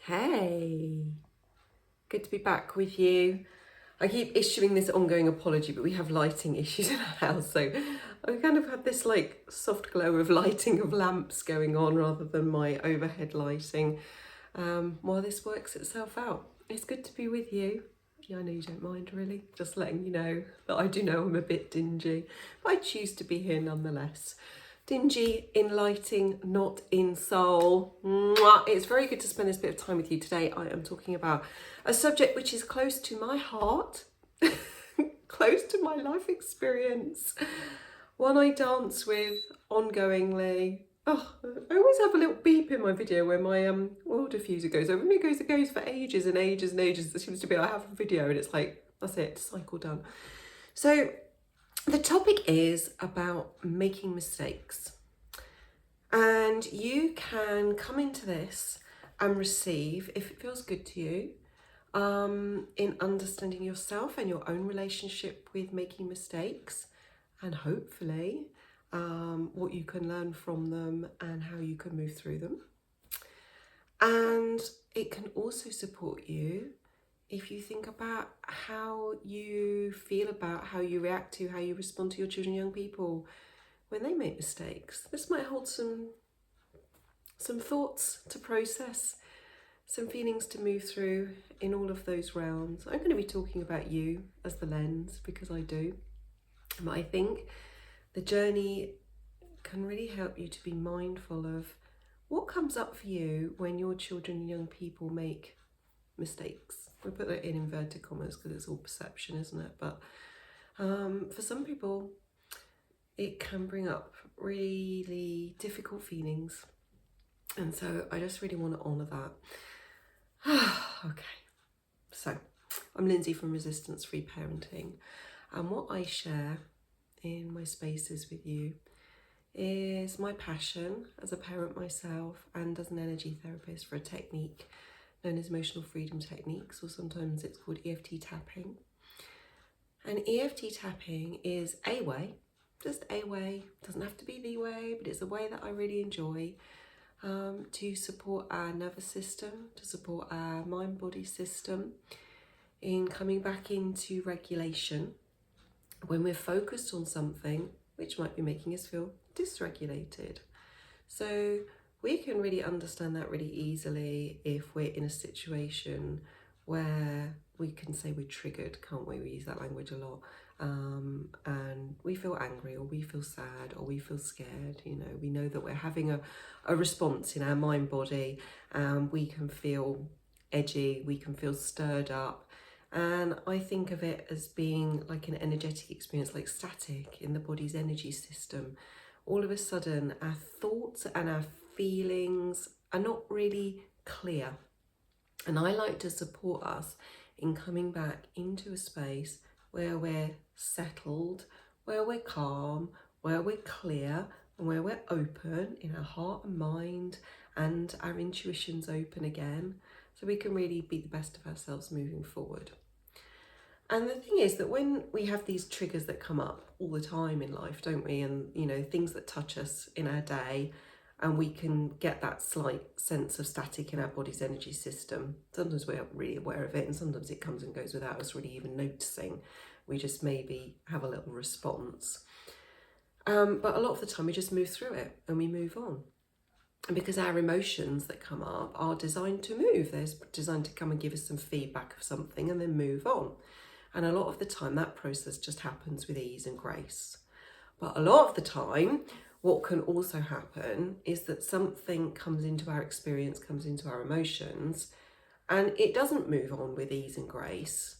Hey, good to be back with you. I keep issuing this ongoing apology, but we have lighting issues in our house, so I kind of had this like soft glow of lighting of lamps going on rather than my overhead lighting while this works itself out. It's good to be with you. Yeah, I know you don't mind really, just letting you know that I do know I'm a bit dingy, but I choose to be here nonetheless. Dingy in lighting, not in soul. Mwah. It's very good to spend this bit of time with you today. I am talking about a subject which is close to my heart, close to my life experience, one I dance with ongoingly. Oh, I always have a little beep in my video where my oil diffuser goes over. It goes for ages and ages and ages. There seems to be, I have a video and it's like, that's it, cycle done. So the topic is about making mistakes. And you can come into this and receive, if it feels good to you, in understanding yourself and your own relationship with making mistakes, and hopefully what you can learn from them and how you can move through them. And it can also support you if you think about how you feel about how you react to, how you respond to your children and young people when they make mistakes. This might hold some thoughts to process, some feelings to move through in all of those realms. I'm going to be talking about you as the lens because I do. But I think the journey can really help you to be mindful of what comes up for you when your children and young people make mistakes. We put that in inverted commas because it's all perception, isn't it? But for some people, it can bring up really difficult feelings. And so I just really want to honour that. Okay, so I'm Lindsay from Resistance Free Parenting, and what I share in my spaces with you is my passion as a parent myself and as an energy therapist for a technique known as emotional freedom techniques, or sometimes it's called EFT tapping. And EFT tapping is a way, just a way, doesn't have to be the way, but it's a way that I really enjoy to support our nervous system, to support our mind-body system in coming back into regulation when we're focused on something which might be making us feel dysregulated. So we can really understand that really easily if we're in a situation where we can say we're triggered, can't we? We use that language a lot. And we feel angry, or we feel sad, or we feel scared. You know, we know that we're having a response in our mind body, and we can feel edgy, we can feel stirred up. And I think of it as being like an energetic experience, like static in the body's energy system. All of a sudden, our thoughts and our feelings are not really clear. And I like to support us in coming back into a space where we're settled, where we're calm, where we're clear, and where we're open in our heart and mind, and our intuition's open again, so we can really be the best of ourselves moving forward. And the thing is that when we have these triggers that come up all the time in life, don't we? And, you know, things that touch us in our day, and we can get that slight sense of static in our body's energy system. Sometimes we're really aware of it, and sometimes it comes and goes without us really even noticing. We just maybe have a little response. But a lot of the time we just move through it and we move on. And because our emotions that come up are designed to move, they're designed to come and give us some feedback of something and then move on. And a lot of the time that process just happens with ease and grace. But a lot of the time, what can also happen is that something comes into our experience, comes into our emotions, and it doesn't move on with ease and grace.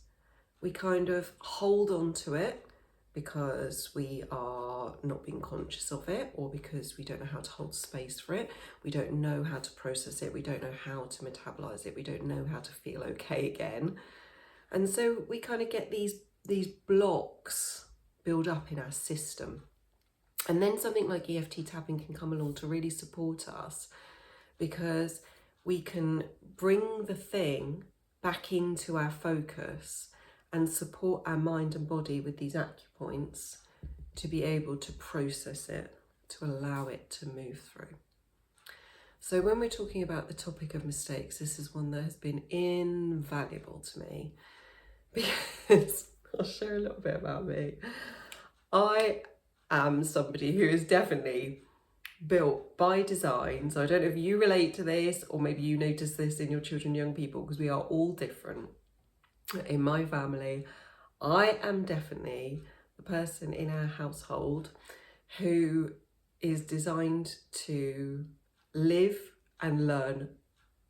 We kind of hold on to it because we are not being conscious of it, or because we don't know how to hold space for it. We don't know how to process it. We don't know how to metabolize it. We don't know how to feel okay again. And so we kind of get these blocks build up in our system. And then something like EFT tapping can come along to really support us, because we can bring the thing back into our focus and support our mind and body with these acupoints to be able to process it, to allow it to move through. So when we're talking about the topic of mistakes, this is one that has been invaluable to me because I'll share a little bit about me. I am somebody who is definitely built by design. So I don't know if you relate to this, or maybe you notice this in your children, young people, because we are all different. In my family, I am definitely the person in our household who is designed to live and learn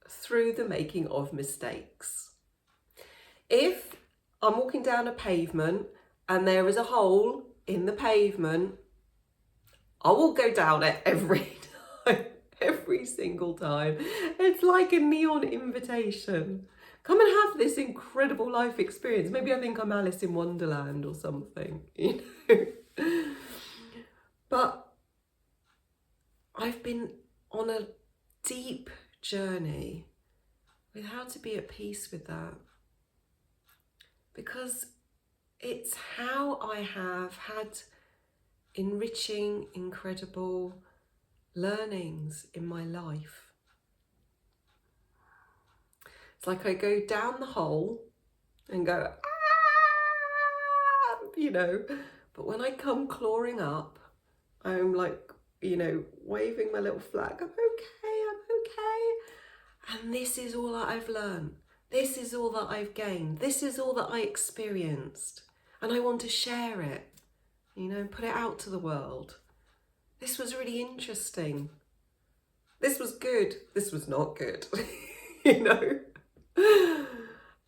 through the making of mistakes. If I'm walking down a pavement and there is a hole in the pavement, I will go down it every time, every single time. It's like a neon invitation. Come and have this incredible life experience. Maybe I think I'm Alice in Wonderland or something, you know. But I've been on a deep journey with how to be at peace with that. Because it's how I have had enriching, incredible learnings in my life. It's like I go down the hole and go, ah, you know, but when I come clawing up, I'm like, you know, waving my little flag, I'm okay. And this is all that I've learned. This is all that I've gained. This is all that I experienced. And I want to share it, you know, put it out to the world. This was really interesting. This was good. This was not good, you know.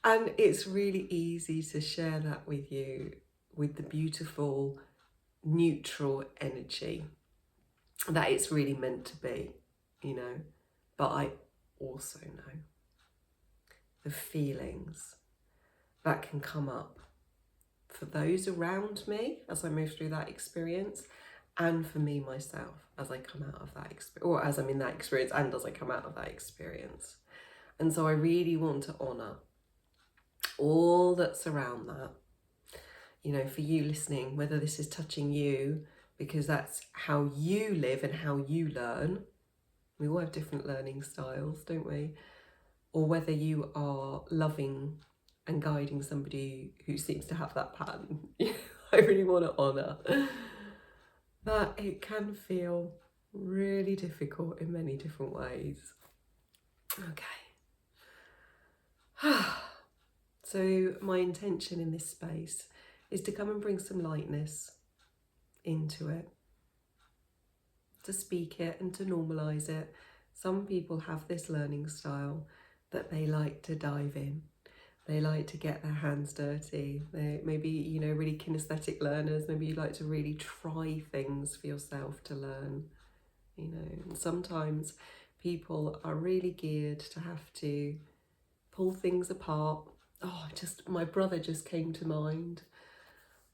And it's really easy to share that with you with the beautiful, neutral energy that it's really meant to be, you know. But I also know the feelings that can come up for those around me as I move through that experience, and for me myself as I come out of that experience, or as I'm in that experience and as I come out of that experience. And so I really want to honour all that's around that, you know, for you listening, whether this is touching you because that's how you live and how you learn. We all have different learning styles, don't we? Or whether you are loving and guiding somebody who seems to have that pattern. I really want to honour that it can feel really difficult in many different ways. Okay. So my intention in this space is to come and bring some lightness into it, to speak it and to normalise it. Some people have this learning style that they like to dive in. They like to get their hands dirty. They maybe, you know, really kinesthetic learners. Maybe you like to really try things for yourself to learn, you know. And sometimes people are really geared to have to pull things apart. Oh, my brother just came to mind.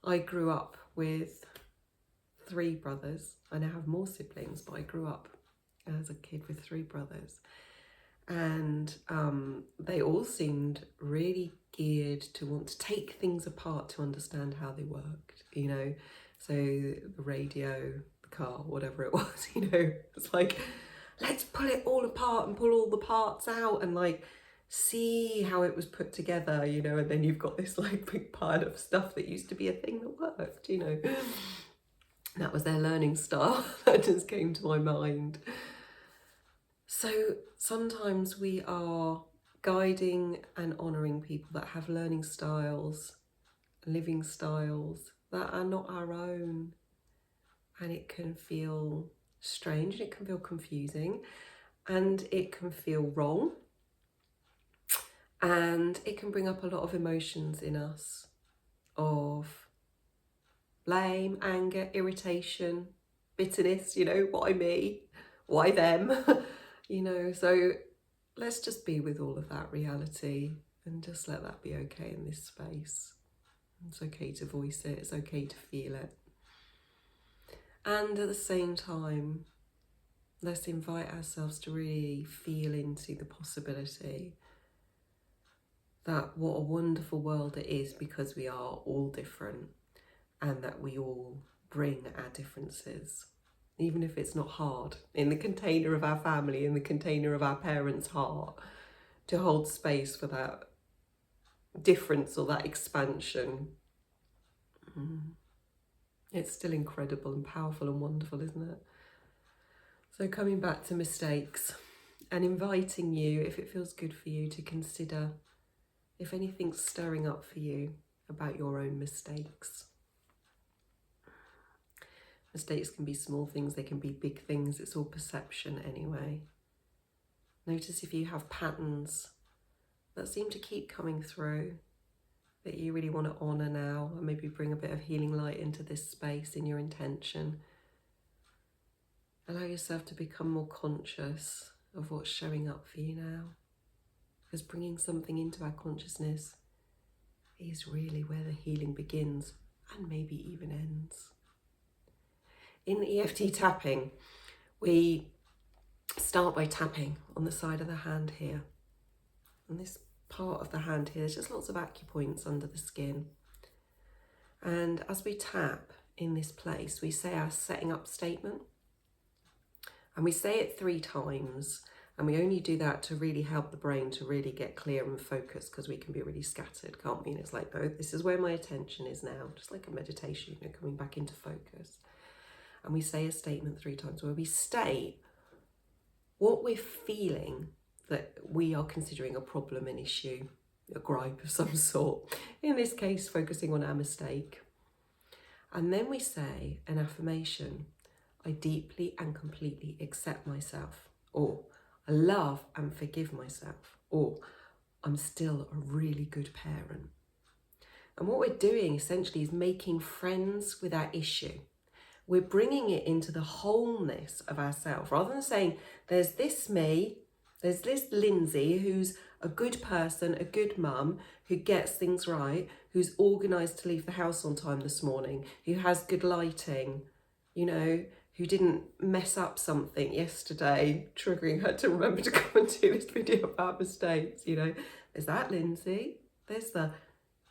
I grew up with 3 brothers. I now have more siblings, but I grew up as a kid with 3 brothers. And they all seemed really geared to want to take things apart to understand how they worked, you know. So the radio, the car, whatever it was, you know, it's like, let's pull it all apart and pull all the parts out and like see how it was put together, you know. And then you've got this like big pile of stuff that used to be a thing that worked, you know. That was their learning style. That just came to my mind. So sometimes we are guiding and honouring people that have learning styles, living styles that are not our own. And it can feel strange, and it can feel confusing, and it can feel wrong. And it can bring up a lot of emotions in us of blame, anger, irritation, bitterness, you know, why me? Why them? You know, so let's just be with all of that reality and just let that be okay in this space. It's okay to voice it, it's okay to feel it. And at the same time, let's invite ourselves to really feel into the possibility that what a wonderful world it is because we are all different and that we all bring our differences. even if it's not hard, in the container of our family, in the container of our parents' heart, to hold space for that difference or that expansion. It's still incredible and powerful and wonderful, isn't it? So coming back to mistakes and inviting you, if it feels good for you, to consider if anything's stirring up for you about your own mistakes. Mistakes can be small things, they can be big things, it's all perception anyway. Notice if you have patterns that seem to keep coming through, that you really want to honour now, and maybe bring a bit of healing light into this space in your intention. Allow yourself to become more conscious of what's showing up for you now. Because bringing something into our consciousness is really where the healing begins and maybe even ends. In EFT tapping, we start by tapping on the side of the hand here. On this part of the hand here, there's just lots of acupoints under the skin. And as we tap in this place, we say our setting up statement. And we say it 3 times. And we only do that to really help the brain to really get clear and focused, because we can be really scattered, can't we? And it's like, no, this is where my attention is now. Just like a meditation, you know, coming back into focus. And we say a statement 3 times where we state what we're feeling that we are considering a problem, an issue, a gripe of some sort. In this case, focusing on our mistake. And then we say an affirmation. I deeply and completely accept myself. Or I love and forgive myself. Or I'm still a really good parent. And what we're doing essentially is making friends with our issue. We're bringing it into the wholeness of ourselves, rather than saying, there's this me, there's this Lindsay, who's a good person, a good mum, who gets things right, who's organised to leave the house on time this morning, who has good lighting, you know, who didn't mess up something yesterday, triggering her to remember to come and do this video about mistakes, you know. There's that Lindsay. There's the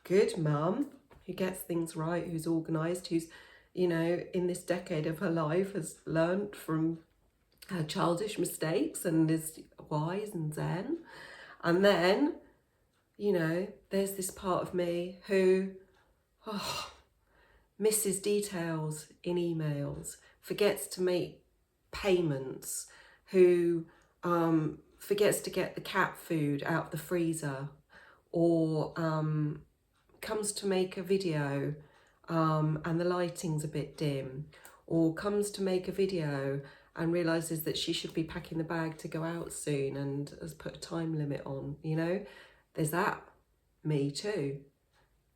good mum who gets things right, who's organised, who's, you know, in this decade of her life has learned from her childish mistakes and is wise and zen. And then, you know, there's this part of me who misses details in emails, forgets to make payments, who forgets to get the cat food out of the freezer, or comes to make a video and the lighting's a bit dim, or comes to make a video and realises that she should be packing the bag to go out soon and has put a time limit on, you know. There's that me too.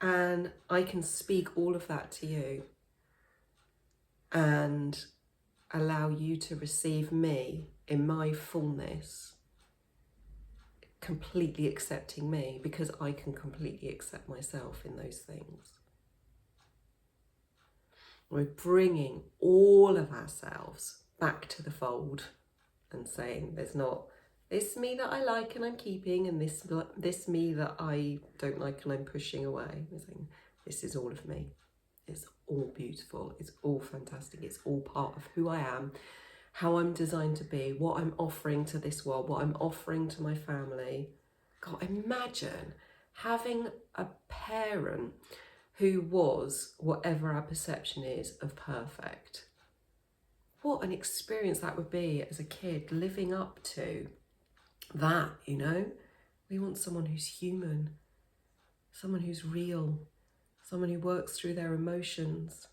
And I can speak all of that to you and allow you to receive me in my fullness, completely accepting me, because I can completely accept myself in those things. We're bringing all of ourselves back to the fold and saying there's not this me that I like and I'm keeping, and this me that I don't like and I'm pushing away. We're saying this is all of me. It's all beautiful. It's all fantastic. It's all part of who I am, how I'm designed to be, what I'm offering to this world, what I'm offering to my family. God, imagine having a parent who was whatever our perception is of perfect. What an experience that would be as a kid, living up to that, you know. We want someone who's human, someone who's real, someone who works through their emotions,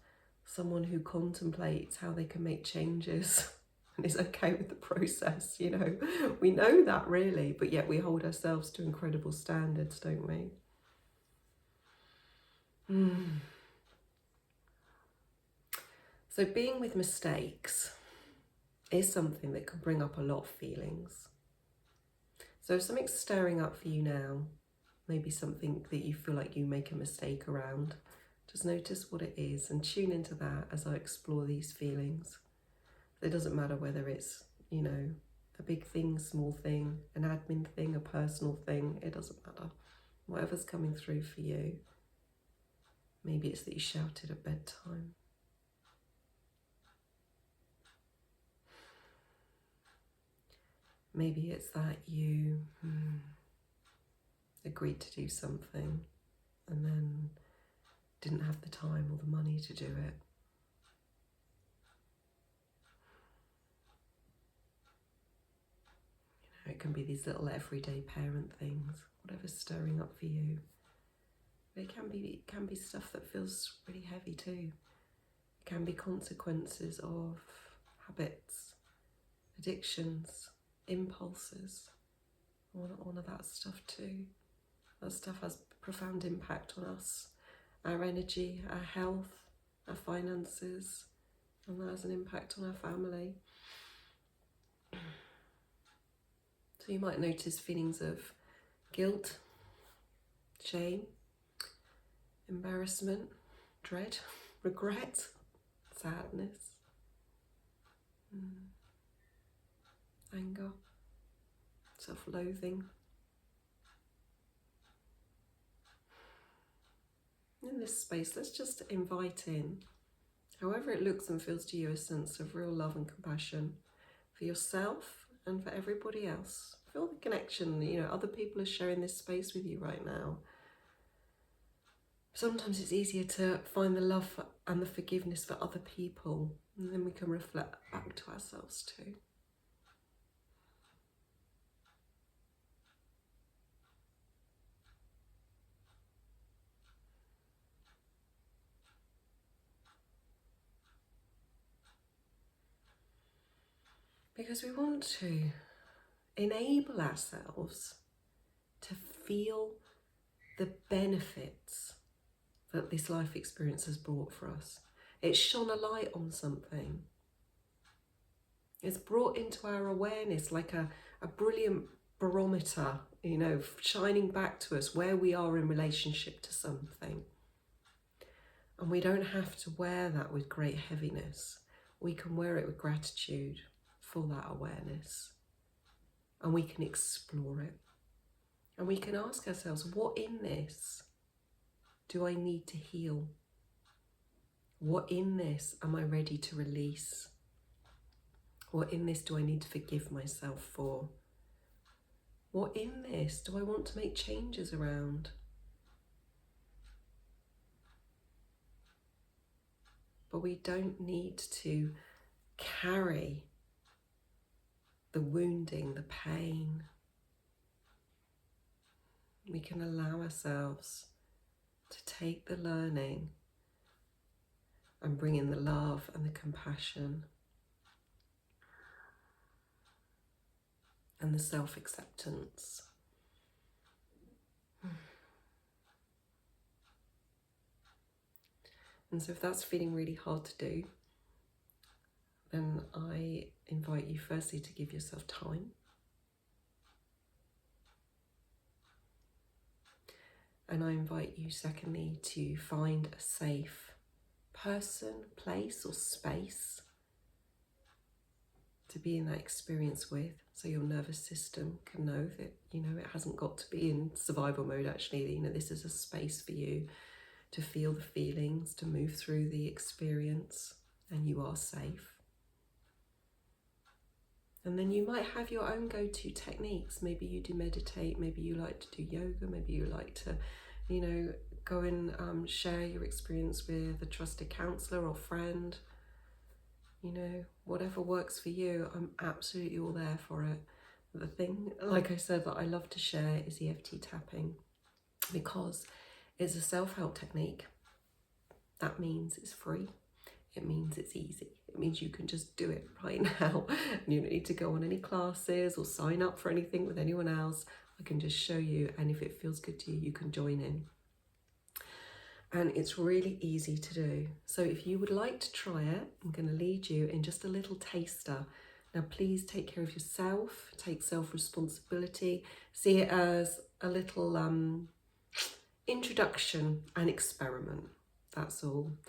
someone who contemplates how they can make changes and is okay with the process, you know. We know that really, but yet we hold ourselves to incredible standards, don't we? So being with mistakes is something that can bring up a lot of feelings. So if something's stirring up for you now, maybe something that you feel like you make a mistake around, just notice what it is and tune into that as I explore these feelings. It doesn't matter whether it's, you know, a big thing, small thing, an admin thing, a personal thing, it doesn't matter. Whatever's coming through for you. Maybe it's that you shouted at bedtime. Maybe it's that you agreed to do something and then didn't have the time or the money to do it. It can be these little everyday parent things, whatever's stirring up for you. But it can be stuff that feels really heavy too. It can be consequences of habits, addictions, impulses, all of that stuff too. That stuff has profound impact on us, our energy, our health, our finances, and that has an impact on our family. So you might notice feelings of guilt, shame, embarrassment, dread, regret, sadness, anger, self-loathing. In this space, let's just invite in, however it looks and feels to you, a sense of real love and compassion for yourself and for everybody else. Feel the connection, other people are sharing this space with you right now. Sometimes it's easier to find the love and the forgiveness for other people, and then we can reflect back to ourselves too. Because we want to enable ourselves to feel the benefits that this life experience has brought for us. It's shone a light on something. It's brought into our awareness like a brilliant barometer, shining back to us where we are in relationship to something. And we don't have to wear that with great heaviness. We can wear it with gratitude for that awareness. And we can explore it. And we can ask ourselves, what in this do I need to heal? What in this am I ready to release? What in this do I need to forgive myself for? What in this do I want to make changes around? But we don't need to carry the wounding, the pain. We can allow ourselves to take the learning and bring in the love and the compassion and the self-acceptance. And so if that's feeling really hard to do, then I invite you firstly to give yourself time. And I invite you secondly to find a safe person, place or space to be in that experience with, so your nervous system can know that, it hasn't got to be in survival mode actually, this is a space for you to feel the feelings, to move through the experience, and you are safe. And then you might have your own go-to techniques. Maybe you do meditate, maybe you like to do yoga, maybe you like to, go and share your experience with a trusted counsellor or friend. Whatever works for you, I'm absolutely all there for it. The thing, like I said, that I love to share is EFT tapping, because it's a self-help technique. That means it's free. It means it's easy. It means you can just do it right now. You don't need to go on any classes or sign up for anything with anyone else. I can just show you, and if it feels good to you, you can join in. And it's really easy to do. So if you would like to try it, I'm going to lead you in just a little taster. Now, please take care of yourself, take self-responsibility, see it as a little introduction and experiment. That's all.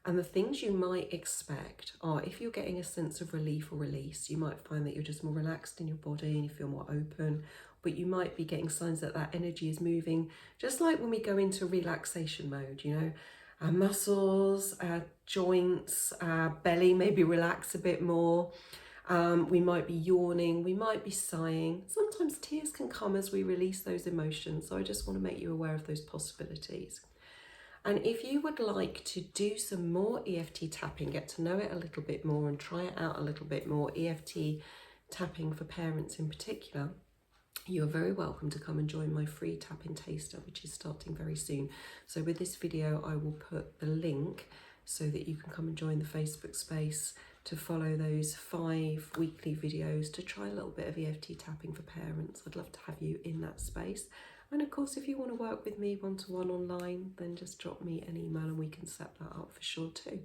And the things you might expect are, if you're getting a sense of relief or release, you might find that you're just more relaxed in your body and you feel more open, but you might be getting signs that that energy is moving, just like when we go into relaxation mode, our muscles, our joints, our belly maybe relax a bit more. We might be yawning, we might be sighing. Sometimes tears can come as we release those emotions. So I just want to make you aware of those possibilities. And if you would like to do some more EFT tapping, get to know it a little bit more and try it out a little bit more, EFT tapping for parents in particular, you're very welcome to come and join my free tapping taster, which is starting very soon. So with this video, I will put the link so that you can come and join the Facebook space to follow those 5 weekly videos to try a little bit of EFT tapping for parents. I'd love to have you in that space. And of course, if you want to work with me one-to-one online, then just drop me an email and we can set that up for sure too.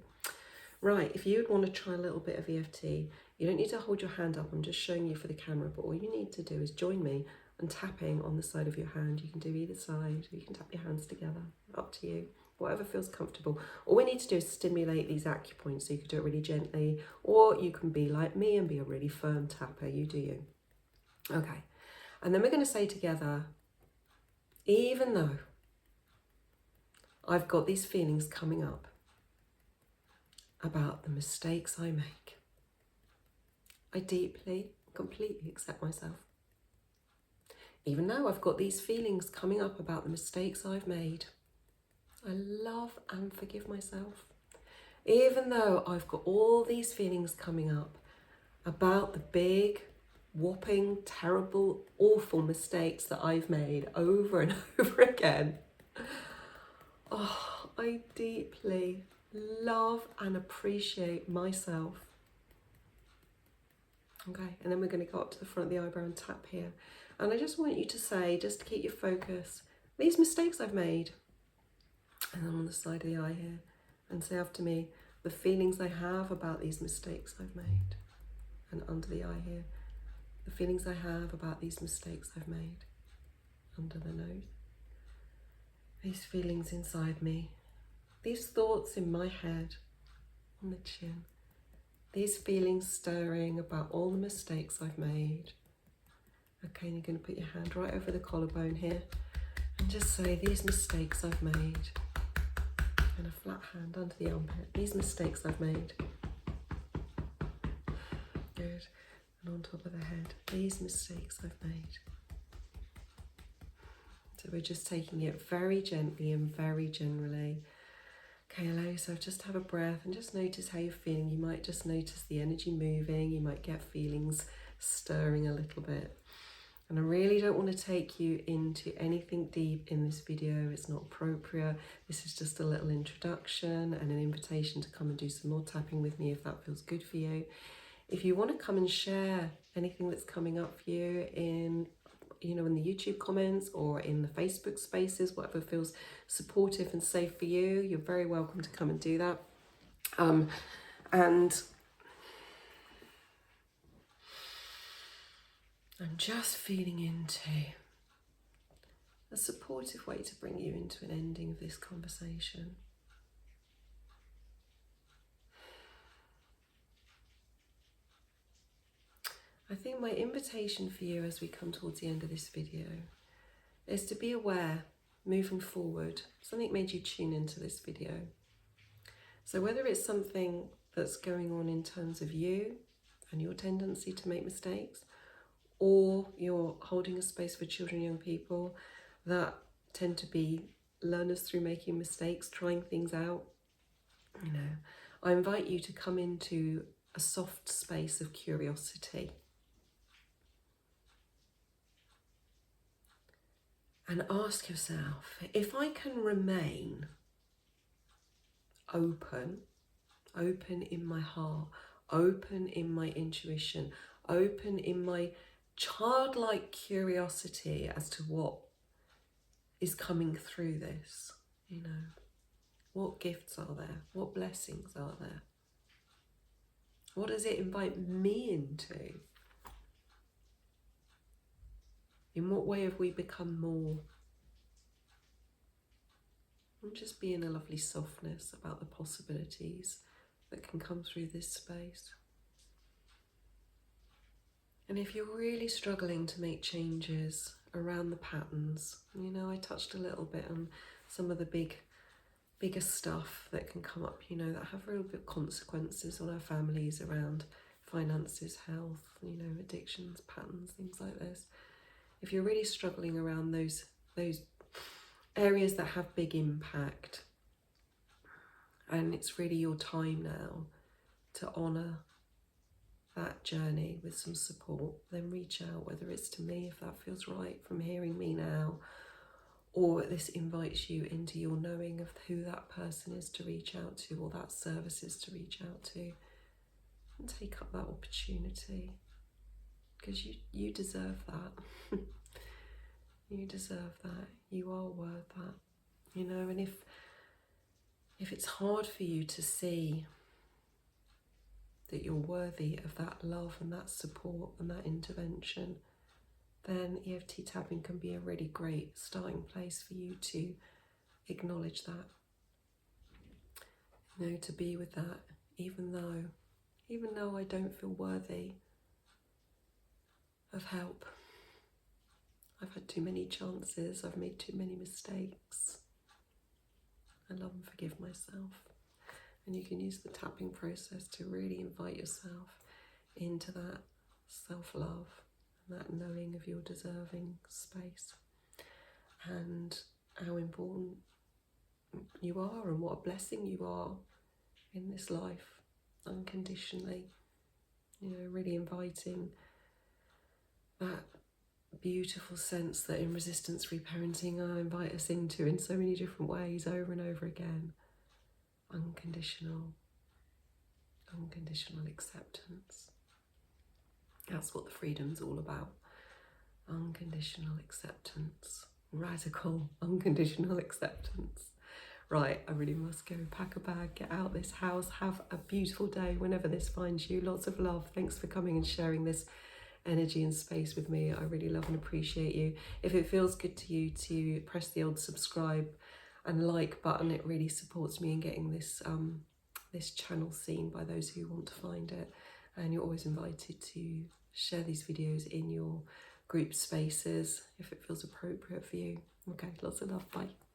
Right, if you would want to try a little bit of EFT, you don't need to hold your hand up. I'm just showing you for the camera, but all you need to do is join me and tapping on the side of your hand. You can do either side, or you can tap your hands together, up to you, whatever feels comfortable. All we need to do is stimulate these acupoints, so you can do it really gently, or you can be like me and be a really firm tapper. You do you. Okay, and then we're going to say together, even though I've got these feelings coming up about the mistakes I make, I deeply, completely accept myself. Even though I've got these feelings coming up about the mistakes I've made, I love and forgive myself. Even though I've got all these feelings coming up about the big, whopping, terrible, awful mistakes that I've made over and over again, oh, I deeply love and appreciate myself. Okay, and then we're going to go up to the front of the eyebrow and tap here. And I just want you to say, just to keep your focus, these mistakes I've made. And then on the side of the eye here, and say after me, the feelings I have about these mistakes I've made. And under the eye here, the feelings I have about these mistakes I've made. Under the nose. These feelings inside me. These thoughts in my head, on the chin. These feelings stirring about all the mistakes I've made. Okay, and you're going to put your hand right over the collarbone here and just say, these mistakes I've made. And a flat hand under the armpit. These mistakes I've made. Good. And on top of the head, these mistakes I've made. So we're just taking it very gently and very generally. Okay, allow yourself just to have a breath and just notice how you're feeling. You might just notice the energy moving. You might get feelings stirring a little bit. And I really don't want to take you into anything deep in this video. It's not appropriate. This is just a little introduction and an invitation to come and do some more tapping with me if that feels good for you. If you want to come and share anything that's coming up for you in the YouTube comments or in the Facebook spaces, whatever feels supportive and safe for you, you're very welcome to come and do that. And I'm just feeling into a supportive way to bring you into an ending of this conversation. I think my invitation for you as we come towards the end of this video is to be aware, moving forward, something made you tune into this video. So whether it's something that's going on in terms of you and your tendency to make mistakes, or you're holding a space for children and young people that tend to be learners through making mistakes, trying things out, I invite you to come into a soft space of curiosity. And ask yourself, if I can remain open in my heart, open in my intuition, open in my childlike curiosity as to what is coming through this, what gifts are there, what blessings are there, what does it invite me into? In what way have we become more? And just be in a lovely softness about the possibilities that can come through this space. And if you're really struggling to make changes around the patterns, I touched a little bit on some of the bigger stuff that can come up, that have real big consequences on our families around finances, health, you know, addictions, patterns, things like this. If you're really struggling around those areas that have big impact, and it's really your time now to honour that journey with some support, then reach out, whether it's to me if that feels right from hearing me now, or this invites you into your knowing of who that person is to reach out to, or that service is to reach out to, and take up that opportunity, because you deserve that. You deserve that. You are worth that, you know. And if it's hard for you to see that you're worthy of that love and that support and that intervention, then EFT tapping can be a really great starting place for you to acknowledge that, you know, to be with that, even though I don't feel worthy of help. I've had too many chances, I've made too many mistakes. I love and forgive myself. And you can use the tapping process to really invite yourself into that self-love and that knowing of your deserving space, and how important you are and what a blessing you are in this life, unconditionally. You know, really inviting that beautiful sense that in resistance-free parenting I invite us into in so many different ways over and over again. Unconditional acceptance. That's what the freedom's all about. Unconditional acceptance. Radical, unconditional acceptance. Right, I really must go pack a bag, get out this house. Have a beautiful day whenever this finds you. Lots of love. Thanks for coming and sharing this energy and space with me. I really love and appreciate you. If it feels good to you to press the old subscribe and like button, it really supports me in getting this this channel seen by those who want to find it. And you're always invited to share these videos in your group spaces if it feels appropriate for you. Okay, lots of love. Bye.